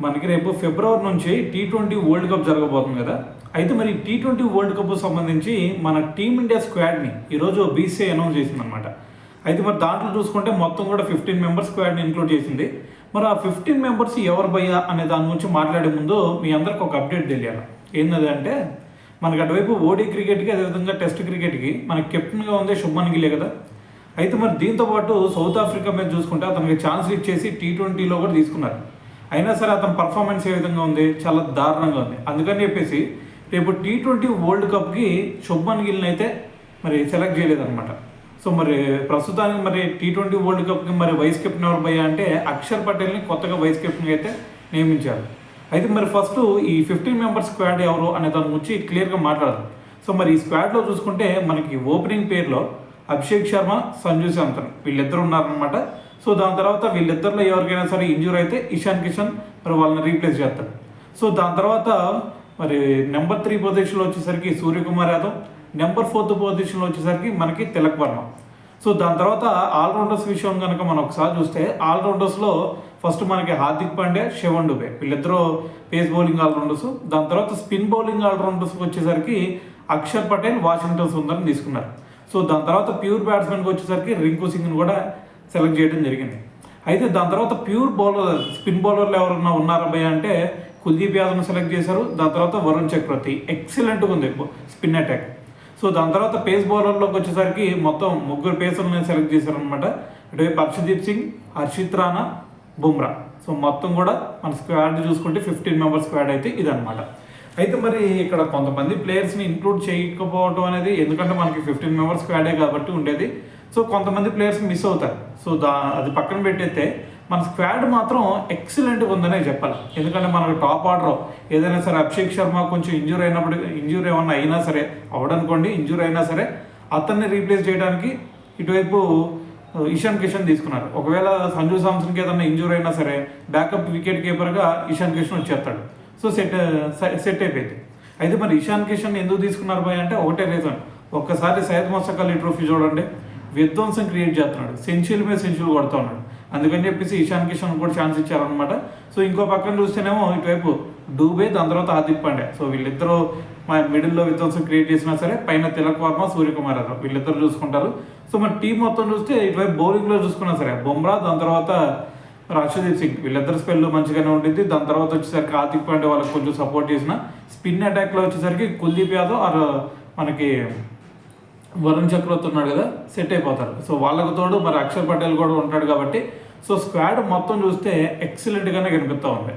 మనకి రేపు ఫిబ్రవరి నుంచి T20 వరల్డ్ కప్ జరగబోతుంది కదా. అయితే మరి T20 వరల్డ్ కప్ సంబంధించి మన టీమిండియా స్క్వాడ్ని ఈరోజు బీసీఐ అనౌన్స్ చేసిందనమాట. అయితే మరి దాంట్లో చూసుకుంటే మొత్తం కూడా 15 మెంబర్స్ స్క్వాడ్ని ఇంక్లూడ్ చేసింది. మరి ఆ 15 మెంబర్స్ ఎవరు భయ్యా అనే దాని గురించి మాట్లాడే ముందు మీ అందరికి ఒక అప్డేట్ తెలియాలి. ఏంటది అంటే మనకి అటువైపు ఓడీ క్రికెట్కి అదేవిధంగా టెస్ట్ క్రికెట్కి మనకి కెప్టెన్గా ఉంది శుభ్మన్ గిల్లే కదా. అయితే మరి దీంతోపాటు సౌత్ ఆఫ్రికా మీద చూసుకుంటే అతనికి ఛాన్స్ ఇచ్చేసి T20లో కూడా తీసుకున్నారు. అయినా సరే అతని పర్ఫార్మెన్స్ ఏ విధంగా ఉంది, చాలా దారుణంగా ఉంది. అందుకని చెప్పేసి రేపు T20 వరల్డ్ కప్కి శుభ్మన్ గిల్ని అయితే మరి సెలెక్ట్ చేయలేదన్నమాట. సో మరి ప్రస్తుతానికి మరి T20 వరల్డ్ కప్కి మరి వైస్ కెప్టెన్ ఎవరు భయ్యా అంటే అక్షర్ పటేల్ని కొత్తగా వైస్ కెప్టెన్గా అయితే నియమించారు. అయితే మరి ఫస్ట్ ఈ 15 మెంబర్స్ స్క్వాడ్ ఎవరు అనే దాని గురించి క్లియర్గా మాట్లాడదాం. సో మరి ఈ స్క్వాడ్లో చూసుకుంటే మనకి ఓపెనింగ్ పేర్లో అభిషేక్ శర్మ, సంజు శాంసన్ వీళ్ళిద్దరు ఉన్నారనమాట. సో దాని తర్వాత వీళ్ళిద్దరిలో ఎవరికైనా సరే ఇంజూర్ అయితే ఇషాన్ కిషన్ మరి వాళ్ళని రీప్లేస్ చేస్తాడు. సో దాని తర్వాత మరి నెంబర్ 3 పొజిషన్లో వచ్చేసరికి సూర్యకుమార్ యాదవ్, నెంబర్ 4 పొజిషన్లో వచ్చేసరికి మనకి తిలక్ వర్మ. సో దాని తర్వాత ఆల్రౌండర్స్ విషయం కనుక మనం ఒకసారి చూస్తే ఆల్రౌండర్స్లో ఫస్ట్ మనకి హార్దిక్ పాండ్యా, శివన్ డుబే వీళ్ళిద్దరూ పేస్ బౌలింగ్ ఆల్రౌండర్స్. దాని తర్వాత స్పిన్ బౌలింగ్ ఆల్రౌండర్స్ వచ్చేసరికి అక్షర్ పటేల్, వాషింగ్టన్ సుందర్ని తీసుకున్నారు. సో దాని తర్వాత ప్యూర్ బ్యాట్స్మెన్కి వచ్చేసరికి రింకు సింగ్ని కూడా సెలెక్ట్ చేయడం జరిగింది. అయితే దాని తర్వాత ప్యూర్ బౌలర్ స్పిన్ బౌలర్లు ఎవరన్నా ఉన్నారా భయ్య అంటే కుల్దీప్ యాదవ్ను సెలెక్ట్ చేశారు. దాని తర్వాత వరుణ్ చక్రవర్తి ఎక్సలెంట్గా ఉంది స్పిన్ అటాక్. సో దాని తర్వాత పేస్ బౌలర్లోకి వచ్చేసరికి మొత్తం 3 పేసర్లను సెలెక్ట్ చేశారనమాట. ఇటువైపు హర్షదీప్ సింగ్, హర్షిత్ రాణా, బుమ్రా. సో మొత్తం కూడా మన స్క్వాడ్ చూసుకుంటే 15 మెంబర్స్ స్క్వాడ్ అయితే ఇదనమాట. అయితే మరి ఇక్కడ కొంతమంది ప్లేయర్స్ని ఇంక్లూడ్ చేయకపోవడం అనేది, ఎందుకంటే మనకి 15 మెంబర్స్ స్క్వాడే కాబట్టి ఉండేది. సో కొంతమంది ప్లేయర్స్ మిస్ అవుతారు. సో అది పక్కన పెట్టేస్తే మన స్క్వాడ్ మాత్రం ఎక్సలెంట్గా ఉందనే చెప్పాలి. ఎందుకంటే మనకు టాప్ ఆర్డర్ ఏదైనా సరే అభిషేక్ శర్మ కొంచెం ఇంజూర్ ఏమన్నా అయినా సరే అవడనుకోండి, ఇంజూర్ అయినా సరే అతన్ని రీప్లేస్ చేయడానికి ఇటువైపు ఇషాన్ కిషన్ తీసుకున్నారు. ఒకవేళ సంజు శాంసన్కి ఏదైనా ఇంజూర్ అయినా సరే బ్యాకప్ వికెట్ కీపర్గా ఇషాన్ కిషన్ వచ్చేస్తాడు. సో సెట్ అయిపోయింది. అయితే మరి ఇషాన్ కిషన్ ఎందుకు తీసుకున్నారు భయ్ అంటే ఒకటే రీజన్. ఒక్కసారి సయ్యద్ ముస్తక్ అలీ ట్రోఫీ చూడండి, విధ్వంసం క్రియేట్ చేస్తున్నాడు, సెంచురీ మీద సెంచురీ కొడుతూ ఉన్నాడు. అందుకని చెప్పేసి ఇషాన్ కిషన్ కూడా ఛాన్స్ ఇచ్చారనమాట. సో ఇంకో పక్కన చూస్తేనేమో ఇటువైపు డూబే, దాని తర్వాత హార్దిక్ పాండ్యా. సో వీళ్ళిద్దరూ మిడిల్లో విధ్వంసం క్రియేట్ చేసినా సరే పైన తిలక్ వర్మ, సూర్యకుమార్ యాదవ్ వీళ్ళిద్దరు చూసుకుంటారు. సో మన టీం మొత్తం చూస్తే ఇటువైపు బౌలింగ్లో చూసుకున్నా సరే బుమ్రా, దాని తర్వాత హర్షదీప్ సింగ్ వీళ్ళిద్దరు స్పెల్ మంచిగానే ఉంటుంది. దాని తర్వాత వచ్చేసరికి హార్దిక్ పాండ్యా వాళ్ళకి కొంచెం సపోర్ట్ చేసిన స్పిన్ అటాక్లో వచ్చేసరికి కుల్దీప్ యాదవ్ ఆర్ మనకి వరుణ్ చక్రవర్తి ఉన్నాడు కదా, సెట్ అయిపోతారు. సో వాళ్ళకు తోడు మరి అక్షర్ పటేల్ కూడా ఉంటాడు కాబట్టి సో స్క్వాడ్ మొత్తం చూస్తే ఎక్సలెంట్గానే కనిపిస్తూ ఉంది.